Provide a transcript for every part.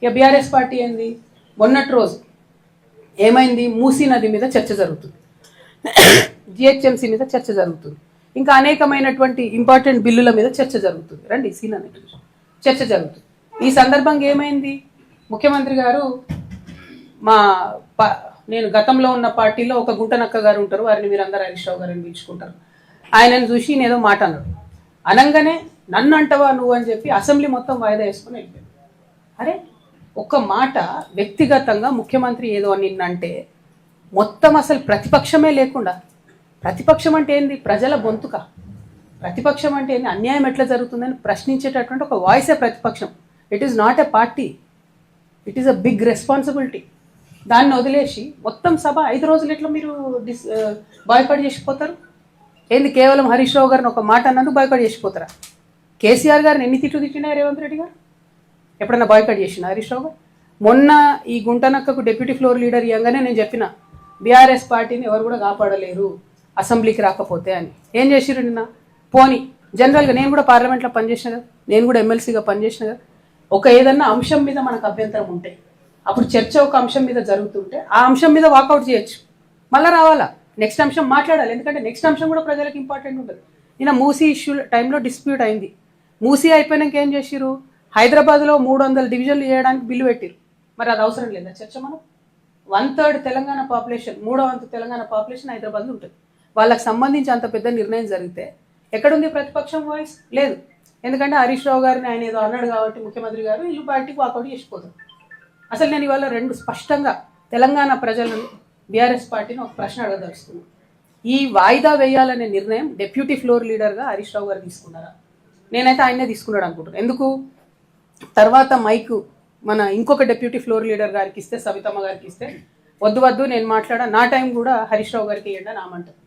ఇక BRS party ఏంది, మొన్నటి రోజు ఏమైంది, మూసీ నది మీద చర్చ జరుగుతుంది, జిహెచ్ఎంసీ మీద చర్చ జరుగుతుంది, ఇంకా అనేకమైనటువంటి ఇంపార్టెంట్ బిల్లుల మీద చర్చ జరుగుతుంది. రండి సీన్ అనేది చర్చ జరుగుతుంది. ఈ సందర్భంగా ఏమైంది, ముఖ్యమంత్రి గారు నేను గతంలో ఉన్న పార్టీలో ఒక గుంటనక్క గారు ఉంటారు, వారిని మీరు అందరూ హరీష్ రావు గారిని పిలుచుకుంటారు. ఆయనను చూసి నేనేదో మాట అన్నాడు, అనగానే నన్ను అంటవా నువ్వు అని చెప్పి అసెంబ్లీ మొత్తం వాయిదా వేసుకొని వెళ్ళిపోయాడు. అరే ఒక్క మాట వ్యక్తిగతంగా ముఖ్యమంత్రి ఏదో నిన్నంటే మొత్తం అసలు ప్రతిపక్షమే లేకుండా, ప్రతిపక్షం అంటే ఏంది, ప్రజల గొంతుక, ప్రతిపక్షం అంటే ఏంది, అన్యాయం ఎట్లా జరుగుతుందని ప్రశ్నించేటటువంటి ఒక వాయిసే ప్రతిపక్షం. It is not a party, it is a big responsibility. దాన్ని వదిలేసి మొత్తం సభ 5 రోజులు ఎట్లా మీరు బాయ్కాట్ చేసిపోతారు? ఏంది, కేవలం హరీష్ రావు గారిని ఒక మాట అన్నందుకు బాయ్కాట్ చేసిపోతారా? కేసీఆర్ గారిని ఎన్ని తిట్లు తిట్టినా రేవంత్ రెడ్డి గారు ఎప్పుడన్నా బాయ్కాట్ చేసిన హరీష్ రావు గారు? మొన్న ఈ గుంటనక్కకు డిప్యూటీ ఫ్లోర్ లీడర్ ఇవ్వగానే నేను చెప్పిన బీఆర్ఎస్ పార్టీని ఎవరు కూడా కాపాడలేరు అసెంబ్లీకి రాకపోతే అని. ఏం చేసిరు నిన్న? పోనీ జనరల్గా నేను కూడా పార్లమెంట్లో పనిచేసిన కదా, నేను కూడా ఎమ్మెల్సీగా పనిచేసిన కదా, ఒక ఏదన్నా అంశం మీద మనకు అభ్యంతరం ఉంటే అప్పుడు చర్చ ఒక అంశం మీద జరుగుతుంటే ఆ అంశం మీద వాకౌట్ చేయొచ్చు, మళ్ళీ రావాలా, నెక్స్ట్ అంశం మాట్లాడాలి. ఎందుకంటే నెక్స్ట్ అంశం కూడా ప్రజలకు ఇంపార్టెంట్ ఉంటుంది. నిన్న మూసీ ఇష్యూ టైంలో డిస్ప్యూట్ అయింది. మూసీ అయిపోయినాక ఏం చేసిరు, హైదరాబాద్లో 300 డివిజన్లు చేయడానికి బిల్లు పెట్టిరు. మరి అది అవసరం లేదా చర్చ? మనం 1/3 తెలంగాణ పాపులేషన్, 3వ వంతు తెలంగాణ పాపులేషన్ హైదరాబాద్లో ఉంటుంది. వాళ్ళకి సంబంధించి అంత పెద్ద నిర్ణయం జరిగితే ఎక్కడుంది ప్రతిపక్షం వాయిస్? లేదు. ఎందుకంటే హరీష్ రావు గారిని ఆయన ఏదో అన్నాడు కాబట్టి ముఖ్యమంత్రి గారు వీళ్ళు పార్టీకి వాకౌట్ చేసిపోతారు. అసలు నేను ఇవాళ 2 స్పష్టంగా తెలంగాణ ప్రజలను, బీఆర్ఎస్ పార్టీని ఒక ప్రశ్న అడగదలుచుకున్నాను. ఈ వాయిదా వేయాలనే నిర్ణయం డిప్యూటీ ఫ్లోర్ లీడర్గా హరీష్ రావు గారు తీసుకున్నారా? నేనైతే ఆయనే తీసుకున్నాడు అనుకుంటున్నాను. ఎందుకు? తర్వాత మైకు మన ఇంకొక డిప్యూటీ ఫ్లోర్ లీడర్ గారికి ఇస్తే, సవితమ్మ గారికి ఇస్తే, వద్దు నేను మాట్లాడా, నా టైం కూడా హరీష్ రావు గారికి ఇవ్వండి అని ఆమంటారు.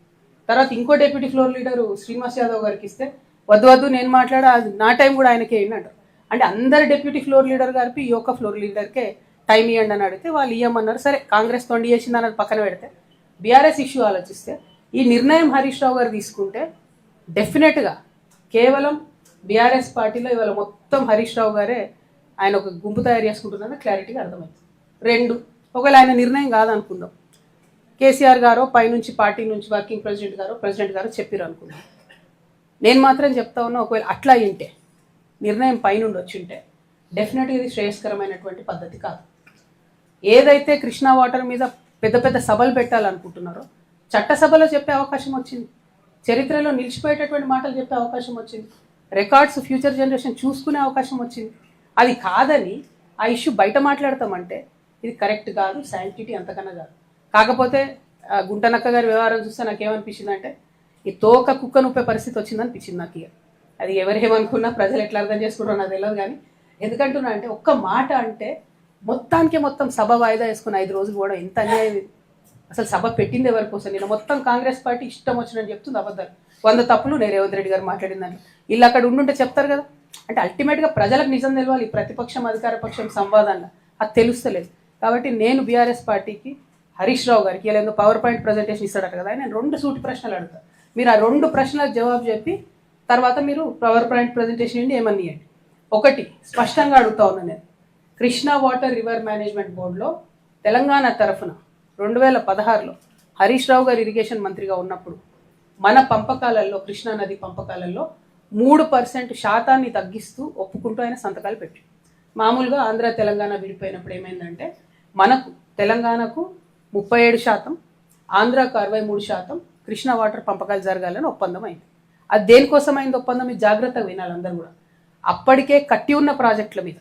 తర్వాత ఇంకో deputy floor leader Srinivas Yadav గారికి ఇస్తే, వద్దు నేను మాట్లాడా, నా టైం కూడా ఆయనకే ఇవ్వండి అంటారు. అంటే అందరు డిప్యూటీ ఫ్లోర్ లీడర్ గారికి ఈ ఒక్క ఫ్లోర్ లీడర్కే టైం ఇవ్వండి అని అడిగితే వాళ్ళు ఇవ్వమన్నారు. సరే, కాంగ్రెస్ తొండి చేసింది అన్నది పక్కన పెడితే బీఆర్ఎస్ ఇష్యూ ఆలోచిస్తే ఈ నిర్ణయం హరీష్ రావు గారు తీసుకుంటే డెఫినెట్గా కేవలం బీఆర్ఎస్ పార్టీలో ఇవాళ మొత్తం హరీష్ రావు గారే ఆయన ఒక గుంపు తయారు చేసుకుంటున్నారని క్లారిటీగా అర్థమవుతుంది. 2, ఒకవేళ ఆయన నిర్ణయం కాదనుకుందాం, కేసీఆర్ గారో పైనుంచి పార్టీ నుంచి వర్కింగ్ ప్రెసిడెంట్ గారు చెప్పారు అనుకుందాం. నేను మాత్రం చెప్తా ఉన్నా, ఒకవేళ అట్లా అయింటే, నిర్ణయం పైనుండి వచ్చింటే డెఫినెట్గా ఇది శ్రేయస్కరమైనటువంటి పద్ధతి కాదు. ఏదైతే కృష్ణా వాటర్ మీద పెద్ద పెద్ద సభలు పెట్టాలనుకుంటున్నారో చట్టసభలో చెప్పే అవకాశం వచ్చింది, చరిత్రలో నిలిచిపోయేటటువంటి మాటలు చెప్పే అవకాశం వచ్చింది, రికార్డ్స్ ఫ్యూచర్ జనరేషన్ చూసుకునే అవకాశం వచ్చింది. అది కాదని ఆ ఇష్యూ బయట మాట్లాడతామంటే ఇది కరెక్ట్ కాదు, శాంటిటీ అంతకన్నా కాదు. కాకపోతే గుంటనక్క గారి వ్యవహారం చూస్తే నాకేమనిపించింది అంటే ఈ తోక కుక్క నొప్పే పరిస్థితి వచ్చిందనిపించింది నాకు. ఇక అది ఎవరేమనుకున్నా ప్రజలు ఎట్లా అర్థం చేసుకుంటారో నాకు తెలియదు. కానీ ఎందుకంటున్నా అంటే ఒక్క మాట అంటే మొత్తం సభ వాయిదా వేసుకుని 5 రోజులు కూడా ఎంత అన్యాయం. అసలు సభ పెట్టింది ఎవరి కోసం? నేను మొత్తం కాంగ్రెస్ పార్టీ ఇష్టం వచ్చినని చెప్తుంది, అబద్ధాలు 100 తప్పులు నేను రేవంత్ రెడ్డి గారు మాట్లాడిందని వీళ్ళు అక్కడ ఉండుంటే చెప్తారు కదా. అంటే అల్టిమేట్గా ప్రజలకు నిజం తెలవాలి, ప్రతిపక్షం అధికార పక్షం సంవాదంలో అది తెలుస్తలేదు. కాబట్టి నేను బీఆర్ఎస్ పార్టీకి, హరీష్ రావు గారికి ఇలా ఏదో పవర్ పాయింట్ ప్రజెంటేషన్ ఇస్తాడట కదా, నేను 2 సూటి ప్రశ్నలు అడుగుతాను. మీరు ఆ 2 ప్రశ్నలకు జవాబు చెప్పి తర్వాత మీరు పవర్ పాయింట్ ప్రజెంటేషన్ ఏంటి ఏమని ఇవ్వండి. ఒకటి స్పష్టంగా అడుగుతా ఉన్నాను నేను, కృష్ణా వాటర్ రివర్ మేనేజ్మెంట్ బోర్డులో తెలంగాణ తరఫున 2016లో హరీష్ రావు గారు ఇరిగేషన్ మంత్రిగా ఉన్నప్పుడు మన పంపకాలలో, కృష్ణా నది పంపకాలలో 3% శాతాన్ని తగ్గిస్తూ ఒప్పుకుంటూ ఆయన సంతకాలు పెట్టి, మామూలుగా ఆంధ్ర తెలంగాణ విడిపోయినప్పుడు ఏమైందంటే మనకు తెలంగాణకు 37%, ఆంధ్రాకు 63% కృష్ణా వాటర్ పంపకాలు జరగాలని ఒప్పందం అయింది. అది దేనికోసం అయింది ఒప్పందం? ఇది జాగ్రత్తగా వినాలి అందరూ కూడా. అప్పటికే కట్టి ఉన్న ప్రాజెక్టుల మీద,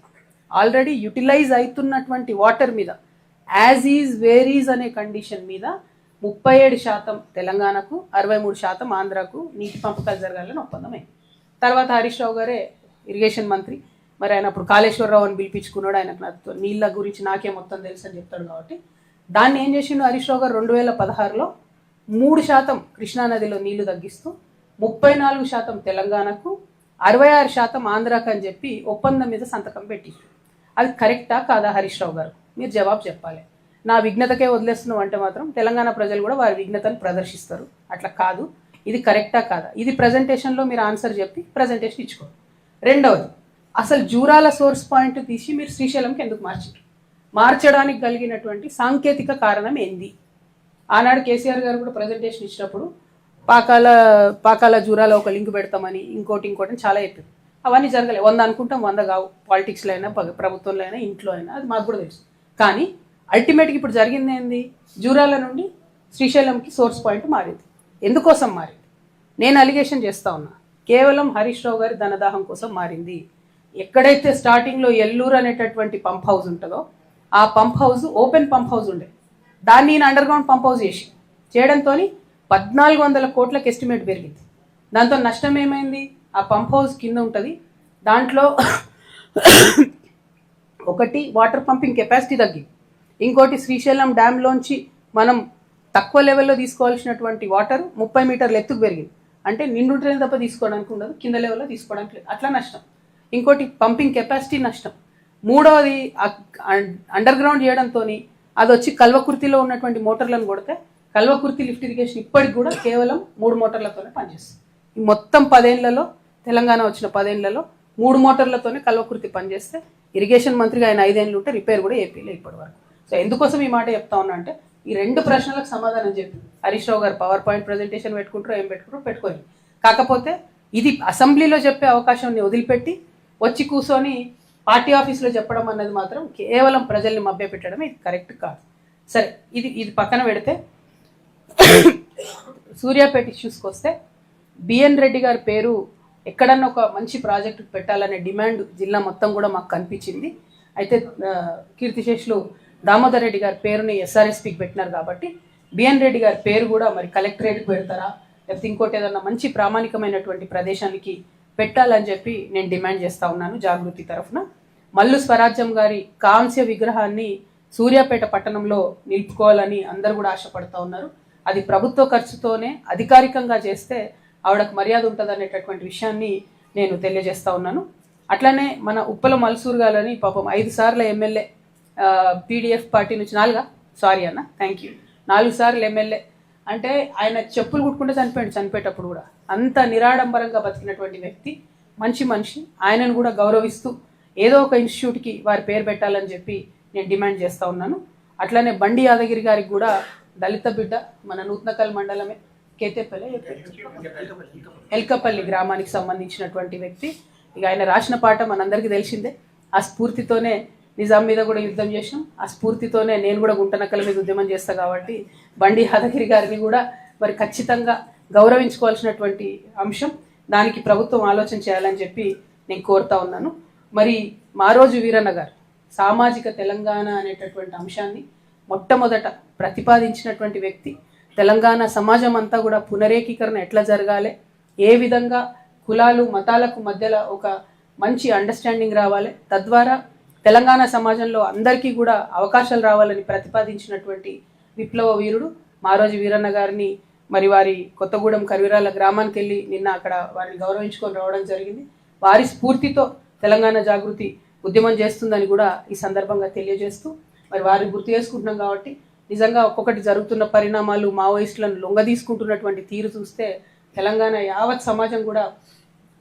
ఆల్రెడీ యూటిలైజ్ అవుతున్నటువంటి వాటర్ మీద, యాజ్ ఈజ్ వేర్ ఈజ్ అనే కండిషన్ మీద 37% తెలంగాణకు, 63% ఆంధ్రాకు నీటి పంపకాలు జరగాలని ఒప్పందం అయింది. తర్వాత హరీష్ రావు గారే ఇరిగేషన్ మంత్రి, మరి ఆయన అప్పుడు కాళేశ్వరరావు అని పిలిపించుకున్నాడు. ఆయనకు నీళ్ళ గురించి నాకే మొత్తం తెలుసు అని చెప్తాడు కాబట్టి దాన్ని ఏం చేసిండు హరీష్ రావు గారు 2016లో 3% కృష్ణానదిలో నీళ్లు తగ్గిస్తూ 34% తెలంగాణకు, 66% ఆంధ్రాకు అని చెప్పి ఒప్పందం మీద సంతకం పెట్టి, అది కరెక్టా కాదా హరీష్ రావు గారు? మీరు జవాబు చెప్పాలి. నా విఘ్నతకే వదిలేస్తున్నాం అంటే మాత్రం తెలంగాణ ప్రజలు కూడా వారి విఘ్నతను ప్రదర్శిస్తారు. అట్లా కాదు, ఇది కరెక్టా కాదా, ఇది ప్రజెంటేషన్లో మీరు ఆన్సర్ చెప్పి ప్రజెంటేషన్ ఇచ్చుకోండి. రెండవది, అసలు జూరాల సోర్స్ పాయింట్ తీసి మీరు శ్రీశైలంకి ఎందుకు మార్చారు? మార్చడానికి కలిగినటువంటి సాంకేతిక కారణం ఏంది? ఆనాడు కేసీఆర్ గారు కూడా ప్రజెంటేషన్ ఇచ్చినప్పుడు పాకాల జూరాల ఒక లింక్ పెడతామని ఇంకోటి చాలా చెప్పారు. అవన్నీ జరగలేదు. 100 అనుకుంటాం, 100 కావు. పాలిటిక్స్లో అయినా ప్రభుత్వంలో అయినా ఇంట్లో అయినా, అది మాకు కూడా తెలుసు. కానీ అల్టిమేట్గా ఇప్పుడు జరిగింది ఏంది? జూరాల నుండి శ్రీశైలంకి సోర్స్ పాయింట్ మారింది. ఎందుకోసం మారింది? నేను అలిగేషన్ చేస్తా ఉన్నా, కేవలం హరీష్ రావు గారి ధనదాహం కోసం మారింది. ఎక్కడైతే స్టార్టింగ్లో ఎల్లూరు అనేటటువంటి పంప్ హౌస్ ఉంటుందో ఆ pump house open pump house ఉండే, దాన్ని నేను అండర్ గ్రౌండ్ పంప్ హౌస్ చేయడంతో 1400 కోట్లకు ఎస్టిమేట్ పెరిగింది. దాంతో నష్టం ఏమైంది? ఆ పంప్ హౌస్ కింద ఉంటుంది, దాంట్లో ఒకటి వాటర్ పంపింగ్ కెపాసిటీ తగ్గింది, ఇంకోటి శ్రీశైలం డ్యామ్లోంచి మనం తక్కువ లెవెల్లో తీసుకోవాల్సినటువంటి వాటర్ 30 మీటర్ల ఎత్తుకు పెరిగింది. అంటే నిండుంటేనే తప్ప తీసుకోవడానికి ఉండదు, కింద లెవెల్లో తీసుకోవడానికి లేదు, అట్లా నష్టం. ఇంకోటి పంపింగ్ కెపాసిటీ నష్టం. మూడవది అండర్ గ్రౌండ్ చేయడంతో అది వచ్చి కల్వకుర్తిలో ఉన్నటువంటి మోటార్లను కొడితే కల్వకుర్తి లిఫ్ట్ ఇరిగేషన్ ఇప్పటికి కూడా కేవలం 3 మోటార్లతోనే పనిచేస్తుంది. ఈ మొత్తం 10 ఏళ్లలో, తెలంగాణ వచ్చిన 10 ఏళ్లలో 3 మోటార్లతోనే కల్వకుర్తి పనిచేస్తే ఇరిగేషన్ మంత్రిగా ఆయన 5 ఏళ్ళు ఉంటే రిపేర్ కూడా ఏపీలో ఇప్పటి వరకు. సో ఎందుకోసం ఈ మాట చెప్తా ఉన్నా అంటే, ఈ 2 ప్రశ్నలకు సమాధానం చెప్పి హరీష్ రావు గారు పవర్ పాయింట్ ప్రజెంటేషన్ పెట్టుకుంటారో ఏం పెట్టుకుంటారో పెట్టుకొని, కాకపోతే ఇది అసెంబ్లీలో చెప్పే అవకాశాన్ని వదిలిపెట్టి వచ్చి కూర్చొని పార్టీ ఆఫీస్లో చెప్పడం అన్నది మాత్రం కేవలం ప్రజల్ని మభ్యపెట్టడం, ఇది కరెక్ట్ కాదు. సరే, ఇది పక్కన పెడితే సూర్యాపేట ఇష్యూస్కి వస్తే, బిఎన్ రెడ్డి గారి పేరు ఎక్కడన్నా ఒక మంచి ప్రాజెక్టు పెట్టాలనే డిమాండ్ జిల్లా మొత్తం కూడా మాకు కనిపించింది. అయితే కీర్తిశేషులు దామోదర్ రెడ్డి గారి పేరుని ఎస్ఆర్ఎస్పీకి పెట్టినారు కాబట్టి బిఎన్ రెడ్డి గారి పేరు కూడా మరి కలెక్టరేట్కి పెడతారా, లేకపోతే ఇంకోటి ఏదన్నా మంచి ప్రామాణికమైనటువంటి ప్రదేశానికి పెట్టాలని చెప్పి నేను డిమాండ్ చేస్తూ ఉన్నాను జాగృతి తరఫున. మల్లు స్వరాజ్యం గారి కాంస్య విగ్రహాన్ని సూర్యాపేట పట్టణంలో నిలుపుకోవాలని అందరూ కూడా ఆశపడతా ఉన్నారు. అది ప్రభుత్వ ఖర్చుతోనే అధికారికంగా చేస్తే ఆవిడకు మర్యాద ఉంటుంది అనేటటువంటి విషయాన్ని నేను తెలియజేస్తా ఉన్నాను. అట్లానే మన ఉప్పల మల్సూర్ గారని పాపం 5 సార్లు ఎమ్మెల్యే, పీడిఎఫ్ పార్టీ నుంచి 4 సార్లు ఎమ్మెల్యే. అంటే ఆయన చెప్పులు కుట్టుకుంటే చనిపోయేటప్పుడు కూడా అంత నిరాడంబరంగా బతికినటువంటి వ్యక్తి, మంచి మనిషి. ఆయనను కూడా గౌరవిస్తూ ఏదో ఒక ఇన్స్టిట్యూట్కి వారి పేరు పెట్టాలని చెప్పి నేను డిమాండ్ చేస్తూ ఉన్నాను. అట్లానే బండి యాదగిరి గారికి కూడా దళిత బిడ్డ, మన నూతనకల్ మండలమే కేతేపల్లి ఎల్కపల్లి గ్రామానికి సంబంధించినటువంటి వ్యక్తి. ఇక ఆయన రాసిన పాట మనందరికీ తెలిసిందే. ఆ స్ఫూర్తితోనే నిజాం మీద కూడా యుద్ధం చేసినాం, ఆ స్ఫూర్తితోనే నేను కూడా గుంటనక్కల మీద ఉద్యమం చేస్తా కాబట్టి బండి యాదగిరి గారిని కూడా మరి ఖచ్చితంగా గౌరవించుకోవాల్సినటువంటి అంశం. దానికి ప్రభుత్వం ఆలోచన చేయాలని చెప్పి నేను కోరుతా ఉన్నాను. మరి మారోజు వీరన్న గారు సామాజిక తెలంగాణ అనేటటువంటి అంశాన్ని మొట్టమొదట ప్రతిపాదించినటువంటి వ్యక్తి. తెలంగాణ సమాజం అంతా కూడా పునరేకీకరణ ఎట్లా జరగాలి, ఏ విధంగా కులాలు మతాలకు మధ్యలో ఒక మంచి అండర్స్టాండింగ్ రావాలి, తద్వారా తెలంగాణ సమాజంలో అందరికీ కూడా అవకాశాలు రావాలని ప్రతిపాదించినటువంటి విప్లవ వీరుడు మారోజు వీరన్న గారిని మరి వారి కొత్తగూడెం కరివిరాల గ్రామానికి వెళ్ళి నిన్న అక్కడ వారిని గౌరవించుకొని రావడం జరిగింది. వారి స్ఫూర్తితో తెలంగాణ జాగృతి ఉద్యమం చేస్తుందని కూడా ఈ సందర్భంగా తెలియజేస్తూ, మరి వారిని గుర్తు చేసుకుంటున్నాం కాబట్టి నిజంగా ఒక్కొక్కటి జరుగుతున్న పరిణామాలు, మావోయిస్టులను లొంగ తీసుకుంటున్నటువంటి తీరు చూస్తే తెలంగాణ యావత్ సమాజం కూడా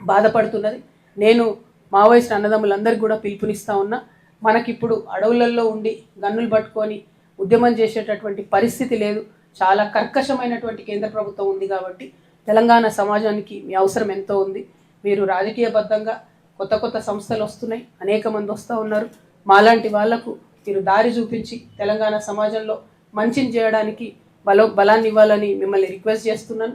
బాధపడుతున్నది. నేను మావోయిస్ట్ అన్నదమ్ములందరికీ కూడా పిలుపునిస్తా ఉన్నా, మనకిప్పుడు అడవులలో ఉండి గన్నులు పట్టుకొని ఉద్యమం చేసేటటువంటి పరిస్థితి లేదు. చాలా కర్కశమైనటువంటి కేంద్ర ప్రభుత్వం ఉంది కాబట్టి తెలంగాణ సమాజానికి మీ అవసరం ఎంతో ఉంది. మీరు రాజకీయబద్ధంగా కొత్త సంస్థలు వస్తున్నాయి, అనేక మంది వస్తూ ఉన్నారు. మాలాంటి వాళ్లకు మీరు దారి చూపించి తెలంగాణ సమాజంలో మంచిని చేయడానికి బలాన్ని ఇవ్వాలని మిమ్మల్ని రిక్వెస్ట్ చేస్తున్నాను.